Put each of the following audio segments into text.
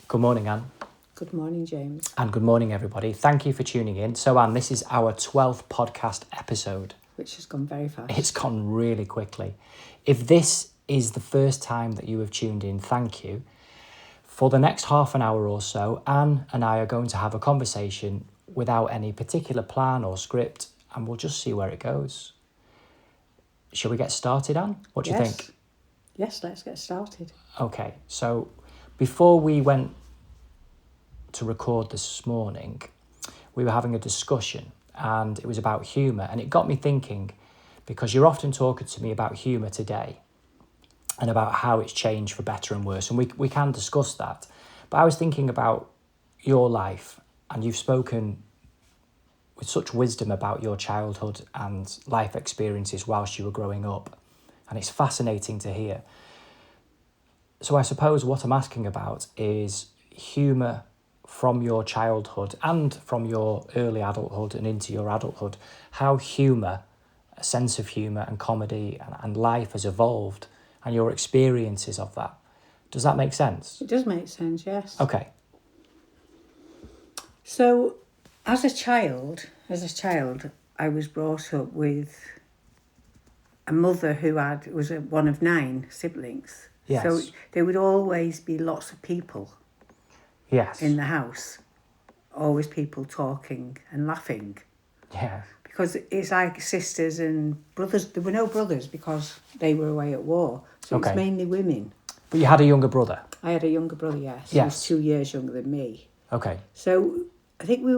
Good morning, Anne. Good morning, James. And good morning, everybody. Thank you for tuning in. So, Anne, this is our 12th podcast episode. Which has gone very fast. It's gone really quickly. If this is the first time that you have tuned in, thank you. For the next half an hour or so, Anne and I are going to have a conversation without any particular plan or script, and we'll just see where it goes. Shall we get started, Anne? What do you think? Yes, let's get started. Okay, so before we went to record this morning, we were having a discussion and it was about humour, and it got me thinking, because you're often talking to me about humour today and about how it's changed for better and worse, and we can discuss that. But I was thinking about your life, and you've spoken with such wisdom about your childhood and life experiences whilst you were growing up, and it's fascinating to hear. So I suppose what I'm asking about is humour from your childhood and from your early adulthood and into your adulthood, how humour, a sense of humour and comedy and life has evolved, and your experiences of that. Does that make sense? It does make sense, yes. Okay. So, as a child, I was brought up with a mother who was one of 9 siblings. Yes. So there would always be lots of people. Yes. In the house. Always people talking and laughing. Yeah. Because it's like sisters and brothers. There were no brothers because they were away at war. So Okay. It's mainly women. But you had a younger brother? I had a younger brother, yes. Yes. He was 2 years younger than me. Okay. So I think we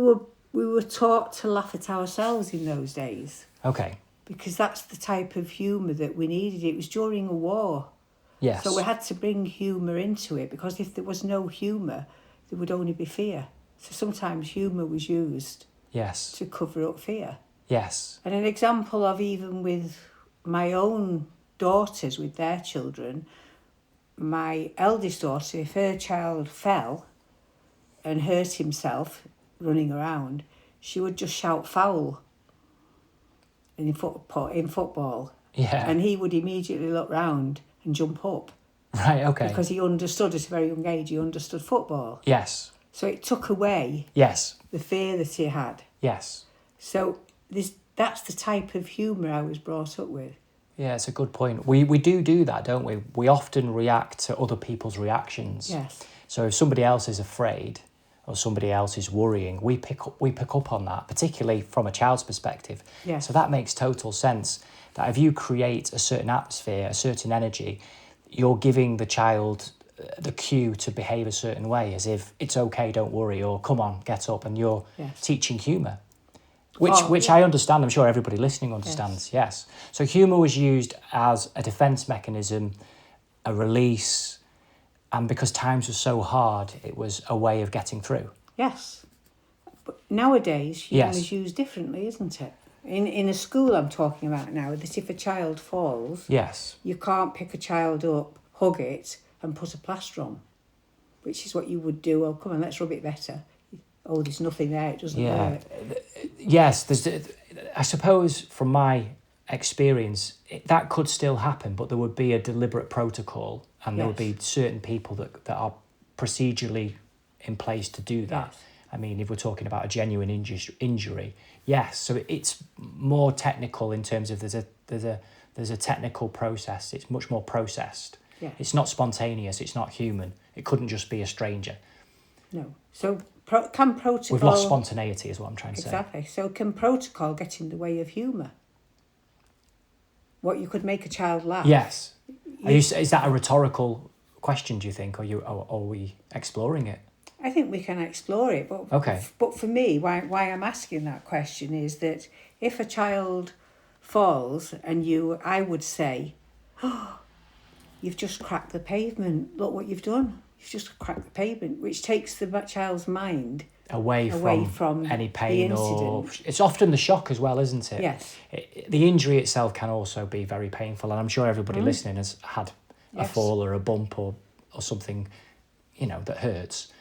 were taught to laugh at ourselves in those days. Okay. Because that's the type of humour that we needed. It was during a war. Yes. So we had to bring humour into it, because if there was no humour, there would only be fear. So sometimes humour was used Yes. to cover up fear. Yes. And an example of, even with my own daughters, with their children, my eldest daughter, if her child fell and hurt himself running around, she would just shout foul in football. Yeah. And he would immediately look round and jump up. Right, okay. Because he understood, at a very young age, he understood football. Yes. So it took away Yes. the fear that he had. Yes. So that's the type of humour I was brought up with. Yeah, it's a good point. We do that, don't we? We often react to other people's reactions. Yes. So if somebody else is afraid or somebody else is worrying, we pick up on that, particularly from a child's perspective. Yes. So that makes total sense, that if you create a certain atmosphere, a certain energy, you're giving the child the cue to behave a certain way, as if it's okay, don't worry, or come on, get up, and you're teaching humour. Which I understand, I'm sure everybody listening understands, yes. So humour was used as a defence mechanism, a release, and because times were so hard, it was a way of getting through. Yes. But nowadays, humour is used differently, isn't it? In a school I'm talking about now, that if a child falls, yes, you can't pick a child up, hug it, and put a plaster on, which is what you would do. Oh, come on, let's rub it better. Oh, there's nothing there, it doesn't hurt. Yes, I suppose from my experience, that could still happen, but there would be a deliberate protocol, and there would be certain people that are procedurally in place to do that. Yes. I mean, if we're talking about a genuine injury, yes. So it's more technical in terms of there's a technical process. It's much more processed. Yeah. It's not spontaneous. It's not human. It couldn't just be a stranger. No. So can protocol... We've lost spontaneity, is what I'm trying to say. Exactly. So can protocol get in the way of humour? What, you could make a child laugh? Yes. Is that a rhetorical question, do you think, or are we exploring it? I think we can explore it, but okay. But for me, why I'm asking that question is that if a child falls and I would say, oh, you've just cracked the pavement. Look what you've done. You've just cracked the pavement, which takes the child's mind away from any pain, or it's often the shock as well, isn't it? Yes. The injury itself can also be very painful, and I'm sure everybody listening has had a fall or a bump or something, that hurts.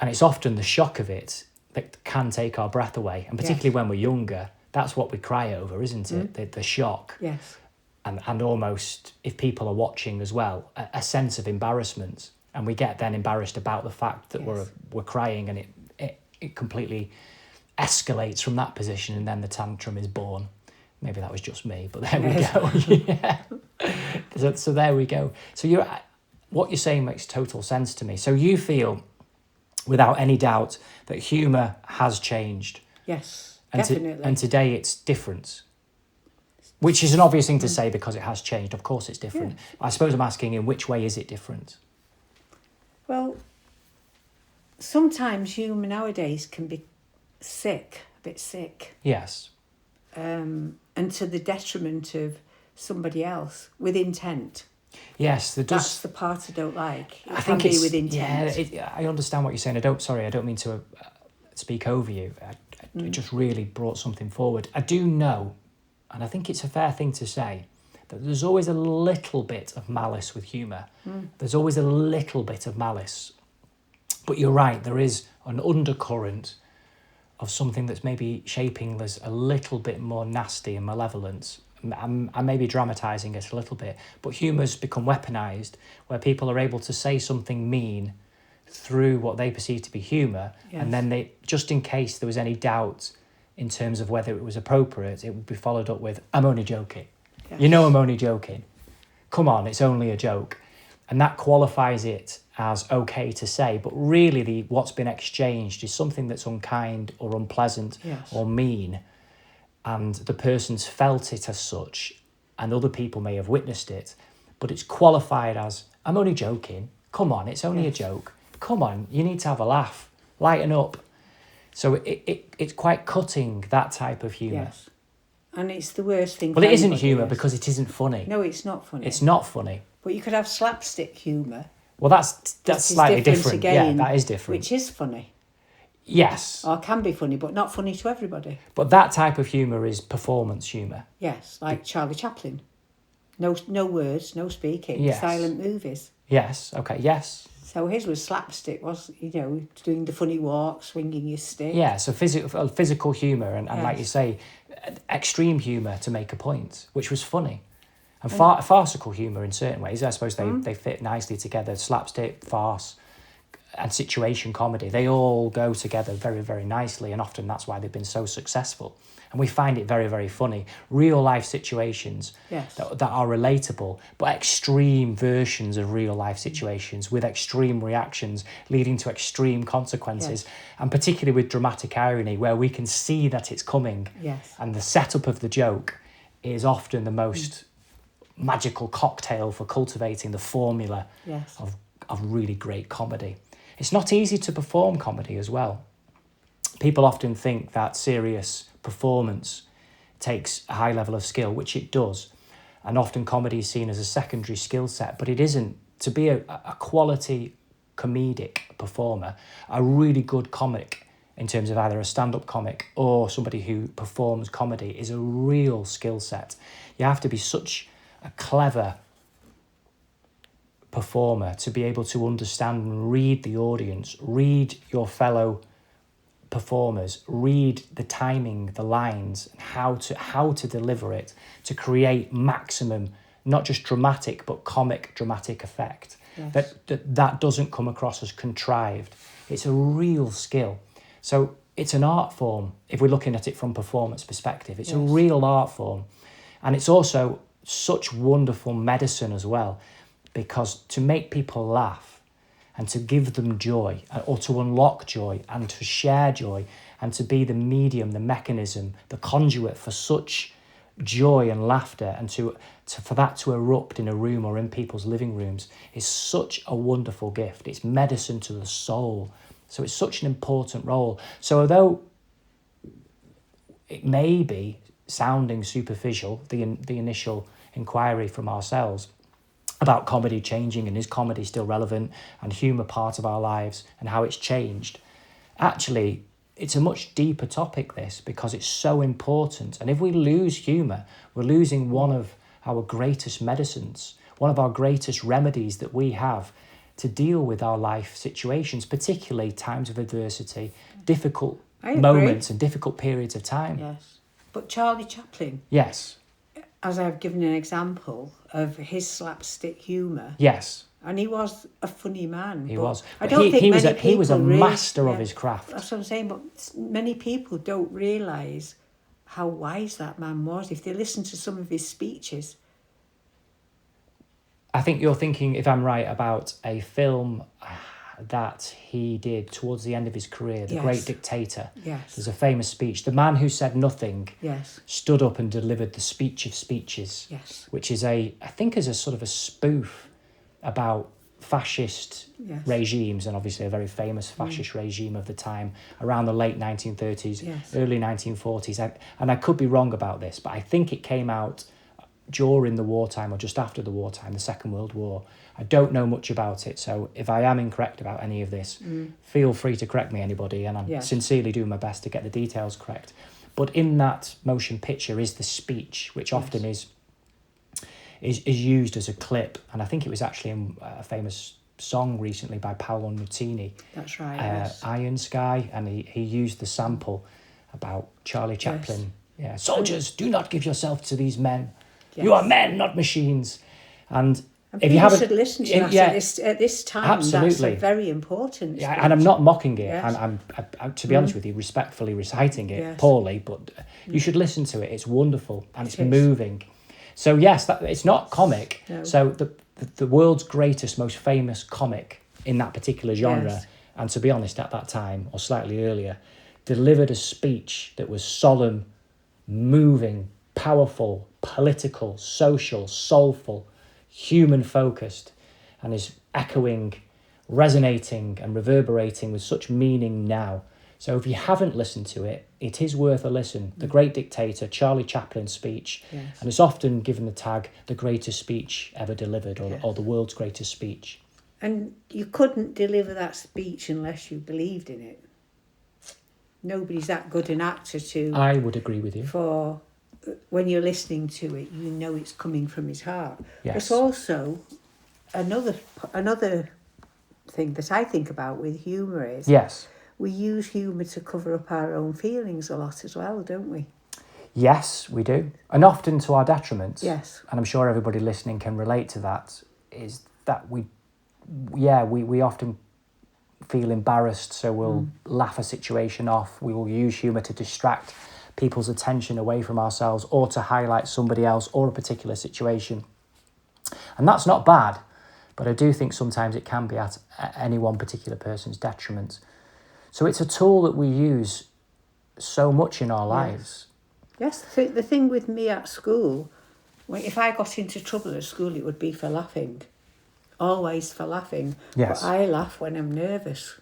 And it's often the shock of it that can take our breath away. And particularly when we're younger, that's what we cry over, isn't it? The shock. Yes. And almost, if people are watching as well, a sense of embarrassment. and we get then embarrassed about the fact that Yes. we're crying, and it completely escalates from that position, and then the tantrum is born. Maybe that was just me, but there we go. Yeah. So there we go. So what you're saying makes total sense to me. So you feel, without any doubt, that humour has changed. Yes, And definitely. and today it's different. Which is an obvious thing to say because it has changed. Of course it's different. Yeah. I suppose I'm asking, in which way is it different? Well, sometimes humour nowadays can be sick, a bit sick, Yes. and to the detriment of somebody else with intent. Yes, there That's does. the part I don't like. It I can think be it's with intent. yeah. I understand what you're saying. I don't mean to speak over you. It just really brought something forward. I do know, and I think it's a fair thing to say, that there's always a little bit of malice with humour. There's always a little bit of malice. But you're right, there is an undercurrent of something that's maybe shaping us a little bit more nasty and malevolent. I may be dramatising it a little bit, but humour's become weaponised, where people are able to say something mean through what they perceive to be humour, and then they, just in case there was any doubt in terms of whether it was appropriate, it would be followed up with, "I'm only joking." Yes. You know I'm only joking. Come on, it's only a joke. And that qualifies it as okay to say, but really what's been exchanged is something that's unkind or unpleasant or mean, and the person's felt it as such, and other people may have witnessed it, but it's qualified as, "I'm only joking. Come on, it's only a joke. Come on, you need to have a laugh. Lighten up." So it's quite cutting, that type of humour. Yes. And it's the worst thing. Well, it isn't anybody humour is. because it isn't funny. No, it's not funny. It's not funny. But you could have slapstick humour. Well, that's which is slightly different. Again, yeah, that is different. Which is funny. Yes. Or can be funny, but not funny to everybody. But that type of humour is performance humour. Yes, like Charlie Chaplin. No words, no speaking, Yes. silent movies. Yes, okay, yes. So his was slapstick, was, doing the funny walk, swinging his stick. Yeah, so physical humour and like you say, extreme humour to make a point, which was funny. And farcical humour in certain ways, I suppose they fit nicely together. Slapstick, farce, and situation comedy, they all go together very, very nicely, and often that's why they've been so successful. And we find it very, very funny. Real life situations that are relatable, but extreme versions of real life situations with extreme reactions leading to extreme consequences. And particularly with dramatic irony, where we can see that it's coming. And the setup of the joke is often the most magical cocktail for cultivating the formula of really great comedy. It's not easy to perform comedy as well. People often think that serious performance takes a high level of skill, which it does. And often comedy is seen as a secondary skill set, but it isn't. To be a quality comedic performer, a really good comic in terms of either a stand-up comic or somebody who performs comedy is a real skill set. You have to be such a clever performer to be able to understand and read the audience, read your fellow performers, read the timing, the lines, and how to deliver it to create maximum, not just dramatic but comic dramatic effect. That doesn't come across as contrived. It's a real skill. So it's an art form if we're looking at it from performance perspective. It's a real art form, and it's also such wonderful medicine as well, because to make people laugh and to give them joy, or to unlock joy and to share joy and to be the medium, the mechanism, the conduit for such joy and laughter, and for that to erupt in a room or in people's living rooms is such a wonderful gift. It's medicine to the soul. So it's such an important role. So although it may be sounding superficial, the initial inquiry from ourselves about comedy changing and is comedy still relevant and humour part of our lives and how it's changed, actually it's a much deeper topic, this, because it's so important. And if we lose humour, we're losing one of our greatest medicines, one of our greatest remedies that we have to deal with our life situations, particularly times of adversity, difficult moments and difficult periods of time. Yes. But Charlie Chaplin, Yes. as I've given an example of his slapstick humour, Yes. And he was a funny man. He was. I But don't think he many was he was a people really- master of yeah, his craft. That's what I'm saying. But many people don't realise how wise that man was. If they listen to some of his speeches. I think you're thinking, if I'm right, about a film that he did towards the end of his career, The Yes. Great Dictator. Yes. There's a famous speech. The man who said nothing Yes. stood up and delivered the speech of speeches, Yes. which is I think is a sort of a spoof about fascist Yes. regimes, and obviously a very famous fascist regime of the time around the late 1930s, Yes. early 1940s. And I could be wrong about this, but I think it came out during the wartime or just after the wartime, the Second World War. I don't know much about it, so if I am incorrect about any of this, feel free to correct me, anybody, and I'm Yes. sincerely doing my best to get the details correct. But in that motion picture is the speech, which often is used as a clip, and I think it was actually in a famous song recently by Paolo Nutini, That's right. Yes. Iron Sky, and he used the sample about Charlie Chaplin. Yeah, soldiers, do not give yourself to these men. Yes. You are men, not machines. And And if you people haven't, should listen to that yeah, at this time. absolutely. That's a very important yeah, speech. and I'm not mocking it. Yes. I'm to be honest with you, respectfully reciting it Yes. poorly, but you should listen to it. It's wonderful and it's It is. moving. So yes, it's not comic. No. So the world's greatest, most famous comic in that particular genre, Yes. and to be honest, at that time or slightly earlier, delivered a speech that was solemn, moving, powerful, political, social, soulful, human focused, and is echoing, resonating and reverberating with such meaning now. So if you haven't listened to it, it is worth a listen. The Great Dictator, Charlie Chaplin's speech, Yes. and it's often given the tag the greatest speech ever delivered, or the world's greatest speech. And you couldn't deliver that speech unless you believed in it. Nobody's that good an actor to... I would agree with you. For when you're listening to it, you know it's coming from his heart. Yes. But also, another thing that I think about with humour is... Yes. We use humour to cover up our own feelings a lot as well, don't we? Yes, we do. And often to our detriment. Yes. And I'm sure everybody listening can relate to that, is that we often feel embarrassed, so we'll laugh a situation off. We will use humour to distract people's attention away from ourselves, or to highlight somebody else or a particular situation. And that's not bad, but I do think sometimes it can be at any one particular person's detriment. So it's a tool that we use so much in our lives. Yes, the thing with me at school, if I got into trouble at school, it would be for laughing. Always for laughing. Yes. But I laugh when I'm nervous.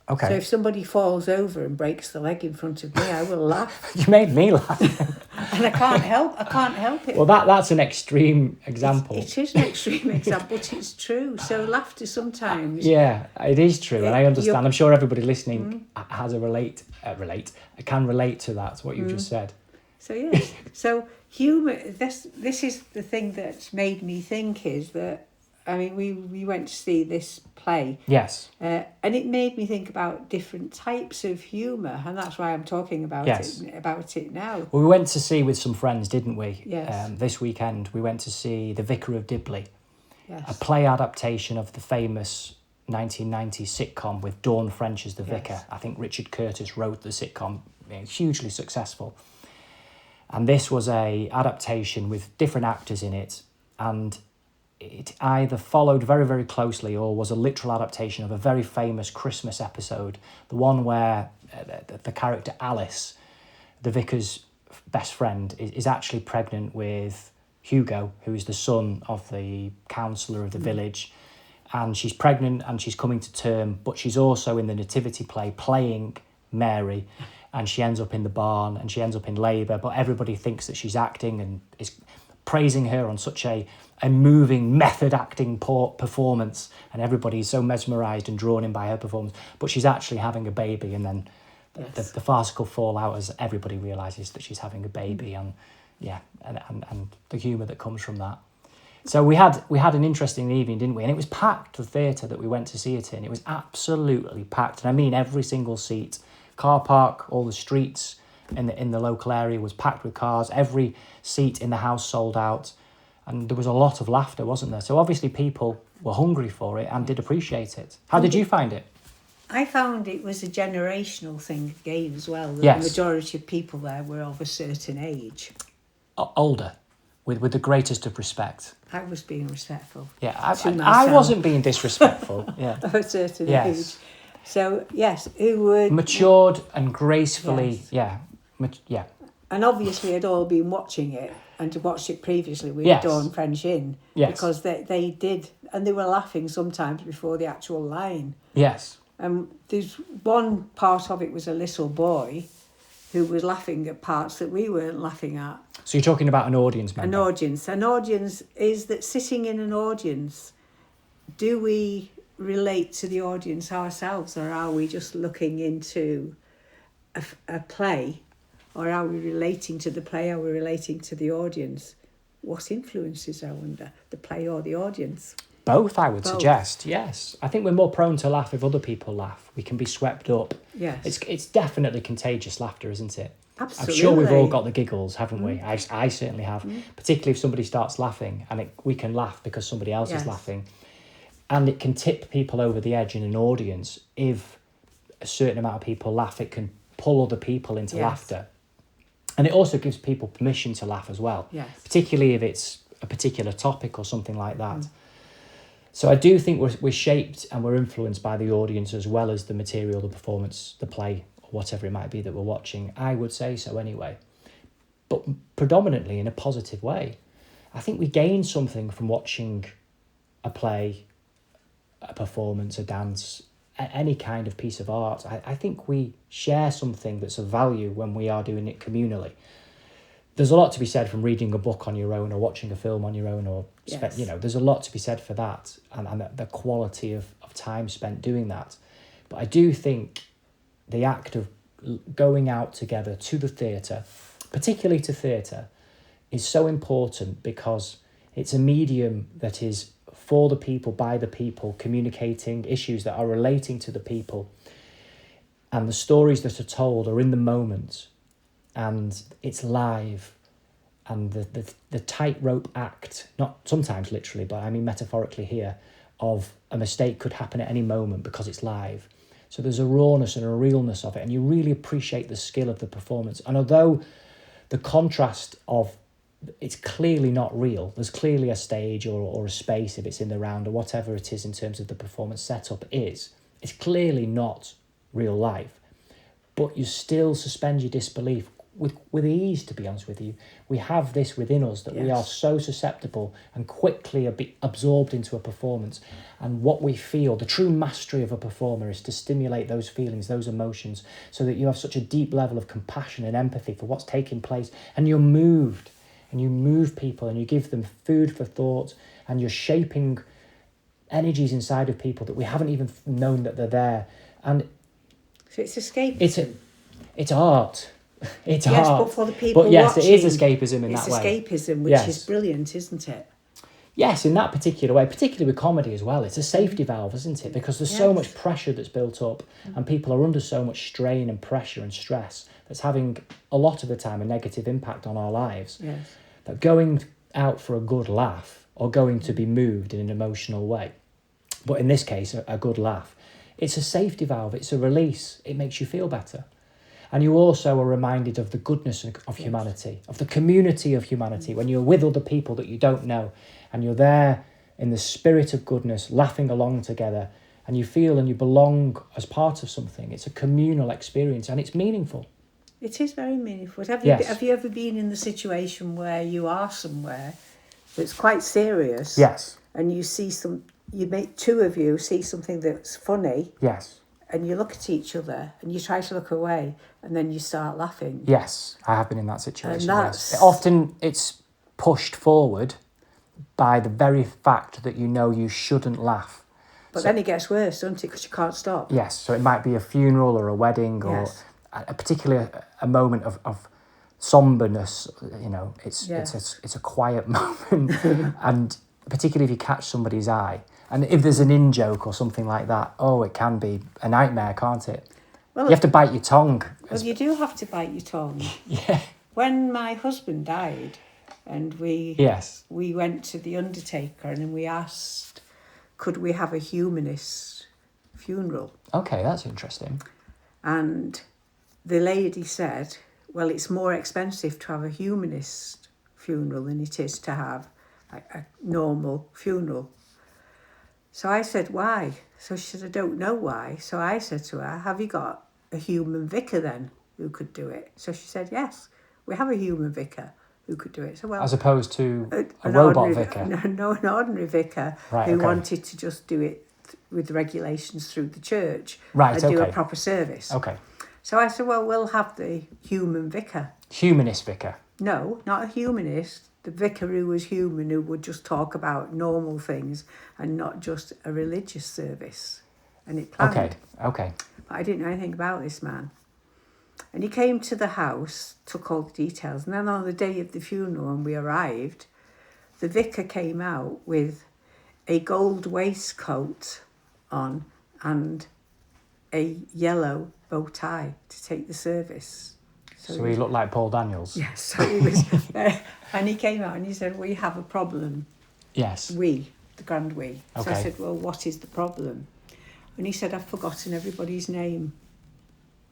Okay. So if somebody falls over and breaks the leg in front of me, I will laugh. You made me laugh. And I can't help it. Well, that's an extreme example. It is an extreme example, but it's true. So laughter sometimes... Yeah, it is true, and I understand. you're- I'm sure everybody listening has can relate to that, what you've just said. So yes, so humour. This is the thing that's made me think is that, I mean, we went to see this play. Yes. And it made me think about different types of humour, and that's why I'm talking about it now. Well, we went to see with some friends, didn't we? Yes. This weekend we went to see The Vicar of Dibley, a Yes. play adaptation of the famous 1990s sitcom with Dawn French as the vicar. Yes. I think Richard Curtis wrote the sitcom, hugely successful. And this was a adaptation with different actors in it, and it either followed very, very closely or was a literal adaptation of a very famous Christmas episode, the one where the character Alice, the vicar's best friend, is actually pregnant with Hugo, who is the son of the councillor of the village. And she's pregnant and she's coming to term, but she's also in the nativity play playing Mary, and she ends up in the barn and she ends up in labour, but everybody thinks that she's acting and is praising her on such a moving method acting performance, and everybody's so mesmerised and drawn in by her performance, but she's actually having a baby, and then the farcical fallout as everybody realises that she's having a baby, and the humour that comes from that. So we had an interesting evening, didn't we? And it was packed, the theatre that we went to see it in. It was absolutely packed, and I mean every single seat. Car park, all the streets in the local area was packed with cars. Every seat in the house sold out, and there was a lot of laughter, wasn't there? So obviously people were hungry for it and did appreciate it. How did you find it? I found it was a generational thing again as well. The Yes. majority of people there were of a certain age. Older, with the greatest of respect. I was being respectful. Yeah, to I myself. wasn't being disrespectful. Yeah. Of a certain Yes. age. So, yes, who would... Matured and gracefully, Yes. yeah. And obviously had all been watching it and watched it previously with Yes. Dawn French in. Yes. Because they did, and they were laughing sometimes before the actual line. Yes. There's one part of it was a little boy who was laughing at parts that we weren't laughing at. So you're talking about an audience member? An audience. An audience is that sitting in an audience, do we relate to the audience ourselves, or are we just looking into a play, or are we relating to the play, are we relating to the audience? What influences, I wonder, the play or the audience? Both, I would Both. suggest, yes. I think we're more prone to laugh if other people laugh. We can be swept up. Yes. It's definitely contagious laughter, isn't it? Absolutely. I'm sure we've all got the giggles, haven't we? I certainly have. Particularly if somebody starts laughing and we can laugh because somebody else is Yes. laughing. And it can tip people over the edge in an audience. If a certain amount of people laugh, it can pull other people into Yes. laughter. And it also gives people permission to laugh as well. Yes. Particularly if it's a particular topic or something like that. So I do think we're shaped and we're influenced by the audience as well as the material, the performance, the play, or whatever it might be that we're watching. I would say so anyway. But predominantly in a positive way. I think we gain something from watching a play, a performance, a dance, any kind of piece of art. I think we share something that's of value when we are doing it communally. There's a lot to be said from reading a book on your own or watching a film on your own, or Yes. there's a lot to be said for that and the quality of time spent doing that. But I do think the act of going out together to the theatre, particularly to theatre, is so important because it's a medium that is for the people, by the people, communicating issues that are relating to the people. And the stories that are told are in the moment. And it's live, and the tightrope act, not sometimes literally, but I mean metaphorically here, of a mistake could happen at any moment because it's live. So there's a rawness and a realness of it, and you really appreciate the skill of the performance. And although the contrast of it's clearly not real, there's clearly a stage or a space if it's in the round or whatever it is in terms of the performance setup it's clearly not real life. But you still suspend your disbelief with ease, to be honest with you. We have this within us that we are so susceptible and quickly absorbed into a performance. And what we feel, the true mastery of a performer is to stimulate those feelings, those emotions, so that you have such a deep level of compassion and empathy for what's taking place. And you're moved, and you move people, and you give them food for thought, and you're shaping energies inside of people that we haven't even known that they're there. And So it's escapism. It's art. It's yes, art. but for the people But yes, watching, it is escapism in that way. It's escapism, which Yes. is brilliant, isn't it? Yes, in that particular way, particularly with comedy as well. It's a safety valve, isn't it? Because there's so Yes. much pressure that's built up and people are under so much strain and pressure and stress that's having a lot of the time a negative impact on our lives. Yes. That going out for a good laugh or going to be moved in an emotional way, but in this case, a good laugh, it's a safety valve, it's a release, it makes you feel better. And you also are reminded of the goodness of humanity, of the community of humanity, when you're with other people that you don't know, and you're there in the spirit of goodness, laughing along together, and you feel and you belong as part of something. It's a communal experience, and it's meaningful. It is very meaningful. Have you ever been in the situation where you are somewhere that's quite serious? Yes. And you make two of you see something that's funny. Yes. And you look at each other and you try to look away and then you start laughing. Yes, I have been in that situation. And Yes. Often it's pushed forward by the very fact that you know you shouldn't laugh. But then it gets worse, doesn't it? Because you can't stop. Yes, so it might be a funeral or a wedding or Yes. a particular a moment of somberness. You know, it's a quiet moment, and particularly if you catch somebody's eye. And if there's an in-joke or something like that, it can be a nightmare, can't it? Well, you have to bite your tongue. Well, you do have to bite your tongue. Yeah. When my husband died and we went to the undertaker and we asked, could we have a humanist funeral? Okay, that's interesting. And the lady said, well, it's more expensive to have a humanist funeral than it is to have a normal funeral. So I said, why? So she said, I don't know why. So I said to her, have you got a human vicar then who could do it? So she said, yes, we have a human vicar who could do it. So, well, As opposed to a an robot ordinary, vicar. No, an ordinary vicar Right, who okay. wanted to just do it with regulations through the church. Right, and do a okay. proper service. Okay. So I said, well, we'll have the human vicar. Humanist vicar. No, not a humanist. The vicar who was human, who would just talk about normal things and not just a religious service. And it planned. Okay. But I didn't know anything about this man. And he came to the house, took all the details. And then on the day of the funeral, when we arrived, the vicar came out with a gold waistcoat on and a yellow bow tie to take the service. So he looked like Paul Daniels? Yes, so he was and he came out and he said, we have a problem. Yes. We, the grand we. So Okay. I said, well, what is the problem? And he said, I've forgotten everybody's name.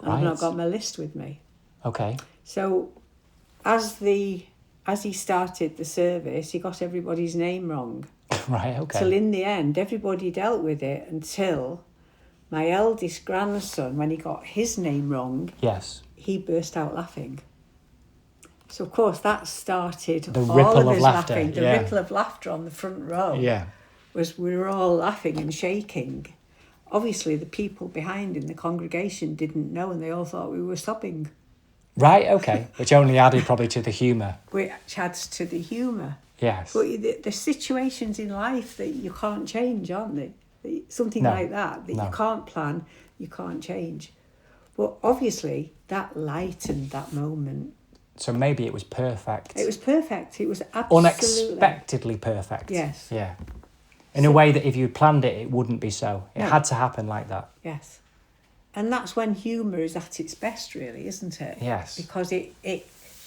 And I've not got my list with me. Okay. So as he started the service, he got everybody's name wrong. Right, okay. Till in the end, everybody dealt with it until my eldest grandson, when he got his name wrong, Yes. he burst out laughing. So, of course, that started The all ripple of of his laughter, laughing. The yeah. ripple of laughter on the front row Yeah. was we were all laughing and shaking. Obviously, the people behind in the congregation didn't know and they all thought we were sobbing, Right, okay. Which only added probably to the humour. which adds to the humour. Yes. But the situations in life that you can't change, aren't they? Something No. like that No. you can't plan, you can't change. But obviously, that lightened that moment. So maybe it was perfect. It was perfect. It was absolutely... Unexpectedly perfect. Yes. Yeah. In a way that if you'd planned it, it wouldn't be so. It No. had to happen like that. Yes. And that's when humour is at its best, really, isn't it? Yes. Because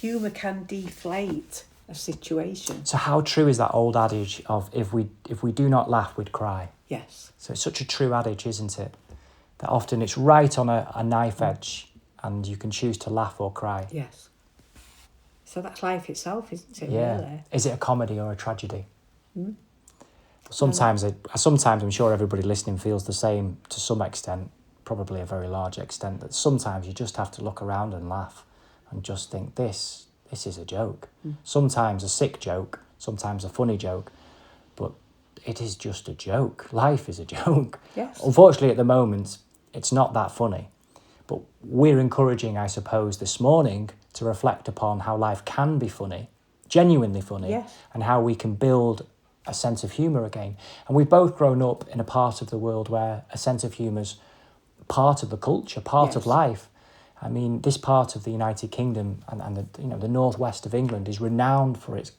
humour can deflate a situation. So how true is that old adage of if we do not laugh, we'd cry? Yes. So it's such a true adage, isn't it? That often it's right on a knife edge and you can choose to laugh or cry. Yes. So that's life itself, isn't it, Yeah. really? Is it a comedy or a tragedy? Sometimes I'm sure everybody listening feels the same to some extent, probably a very large extent, that sometimes you just have to look around and laugh and just think this is a joke. Sometimes a sick joke, sometimes a funny joke, but it is just a joke. Life is a joke. Yes. Unfortunately, at the moment, it's not that funny. But we're encouraging, I suppose, this morning to reflect upon how life can be funny, genuinely funny, Yes. and how we can build a sense of humour again. And we've both grown up in a part of the world where a sense of humour's part of the culture, part of Yes. life. I mean, this part of the United Kingdom and the northwest of England is renowned for its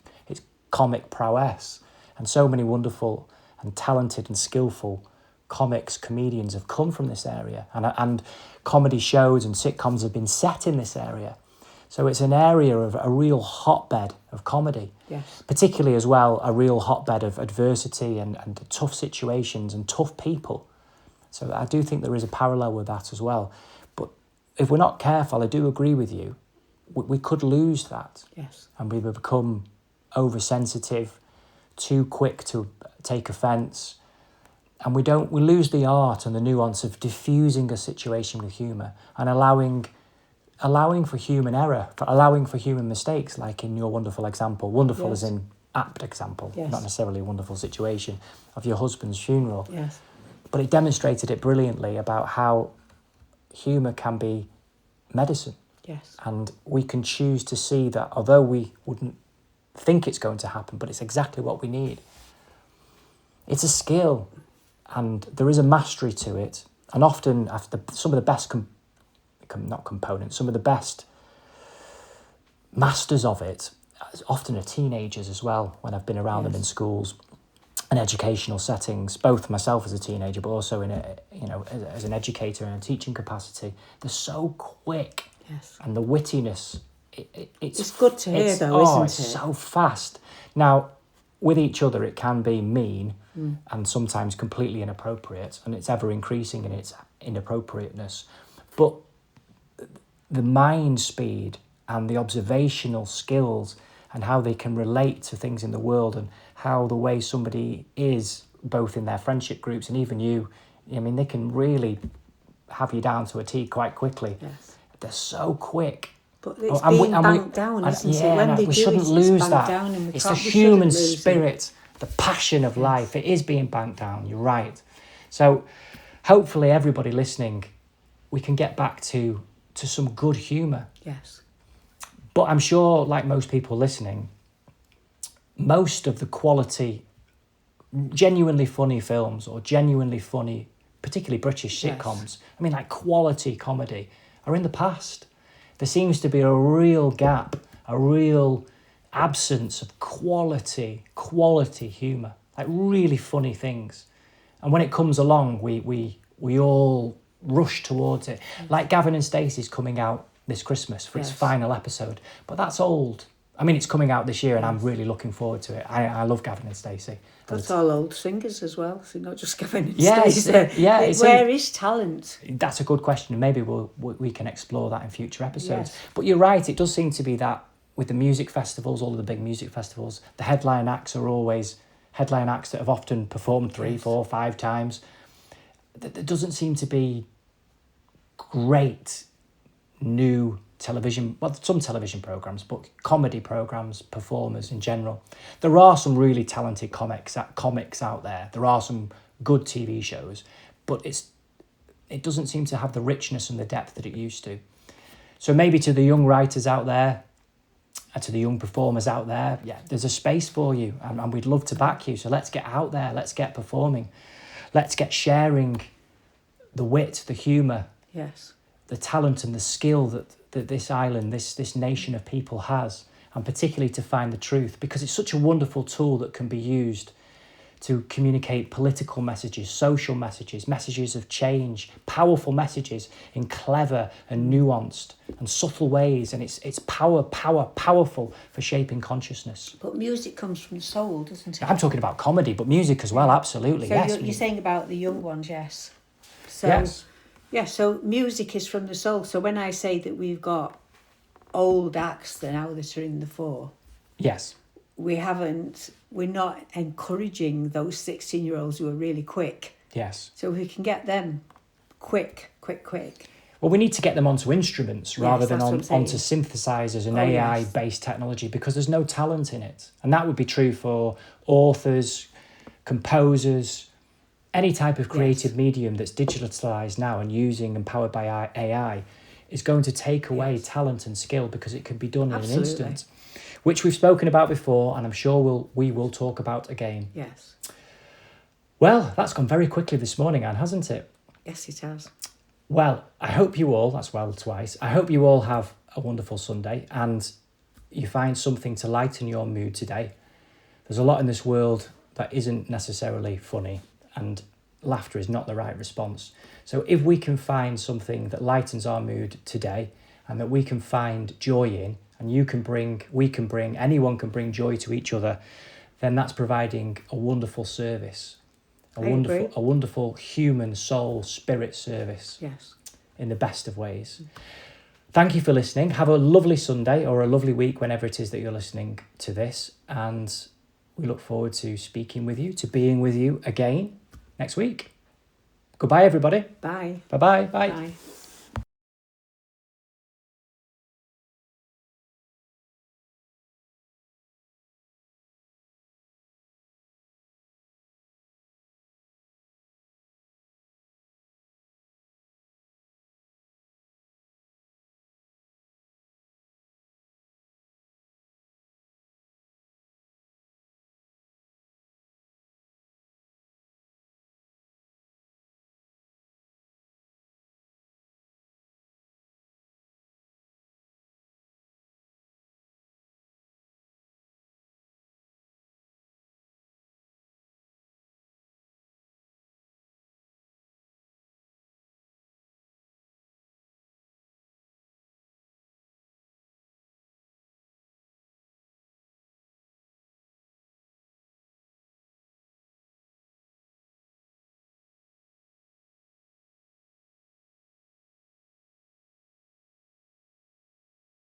comic prowess, and so many wonderful and talented and skillful comedians have come from this area, and comedy shows and sitcoms have been set in this area. So it's an area of a real hotbed of comedy. Yes. Particularly as well, a real hotbed of adversity and tough situations and tough people. So I do think there is a parallel with that as well. But if we're not careful, I do agree with you, we could lose that. Yes. And we become oversensitive, too quick to take offence. And we lose the art and the nuance of diffusing a situation with humour and allowing for human error, allowing for human mistakes, like in your wonderful example. Wonderful Yes. as in apt example, Yes. not necessarily a wonderful situation of your husband's funeral. Yes. But it demonstrated it brilliantly about how humour can be medicine. Yes. And we can choose to see that although we wouldn't think it's going to happen, but it's exactly what we need. It's a skill and there is a mastery to it. And often after some of the best some of the best masters of it often are teenagers as well, when I've been around them in schools and educational settings, both myself as a teenager, but also as an educator in a teaching capacity. They're so quick. Yes. And the wittiness, it's It's good to hear, though, isn't it's it? so fast. Now, with each other, it can be mean and sometimes completely inappropriate, and it's ever increasing in its inappropriateness. But the mind speed and the observational skills and how they can relate to things in the world, and how the way somebody is, both in their friendship groups and even you, I mean, they can really have you down to a T quite quickly. Yes. They're so quick. But it's being banked down, isn't it? When they we do shouldn't it's lose banked that. down, and It's the we human shouldn't lose it. spirit, the passion of life. It is being banked down. You're right. So hopefully everybody listening, we can get back to some good humour. Yes. But I'm sure, like most people listening, most of the quality, genuinely funny films or genuinely funny, particularly British sitcoms, Yes. I mean, like quality comedy, are in the past. There seems to be a real gap, a real absence of quality humour, like really funny things. And when it comes along, we all rush towards it. Like Gavin and Stacey's coming out this Christmas for its final episode, but that's old. I mean, it's coming out this year, and I'm really looking forward to it. I love Gavin and Stacey. That's all old singers as well, so not just Gavin and Yes, Stacey. Where is talent? That's a good question, and maybe we can explore that in future episodes. Yes. But you're right, it does seem to be that with the music festivals, all of the big music festivals, the headline acts are always headline acts that have often performed 3, 4, 5 times. There doesn't seem to be great new television, well, some television programs, but comedy programs, performers in general. There are some really talented comics out there. There are some good TV shows, but it doesn't seem to have the richness and the depth that it used to. So maybe to the young writers out there, and to the young performers out there, yeah, there's a space for you, and we'd love to back you. So let's get out there, let's get performing, let's get sharing the wit, the humour, Yes. the talent and the skill that this island, this nation of people has, and particularly to find the truth, because it's such a wonderful tool that can be used to communicate political messages, social messages, messages of change, powerful messages in clever and nuanced and subtle ways, and it's powerful for shaping consciousness. But music comes from the soul, doesn't it? I'm talking about comedy, but music as well, absolutely. So yes. you're saying about the young ones, yes. So, yes. Yeah, so music is from the soul. So when I say that we've got old acts now that are in the fore, Yes. we're not encouraging those 16-year-olds who are really quick. Yes. So we can get them quick. Well, we need to get them onto instruments rather than that's what I'm onto synthesizers and yes. AI-based technology, because there's no talent in it. And that would be true for authors, composers, any type of creative medium that's digitalized now and using and powered by AI is going to take away talent and skill, because it can be done in an instant, which we've spoken about before, and I'm sure we will talk about again. Yes. Well, that's gone very quickly this morning, Anne, hasn't it? Yes, it has. Well, I hope you all, that's well twice, I hope you all have a wonderful Sunday and you find something to lighten your mood today. There's a lot in this world that isn't necessarily funny, and laughter is not the right response. So if we can find something that lightens our mood today, and that we can find joy in, and anyone can bring joy to each other, then that's providing a wonderful service. A wonderful human soul spirit service. Yes. In the best of ways. Thank you for listening. Have a lovely Sunday or a lovely week whenever it is that you're listening to this, and we look forward to speaking with you, to being with you again next week. Goodbye, everybody. Bye. Bye-bye. Bye. Bye.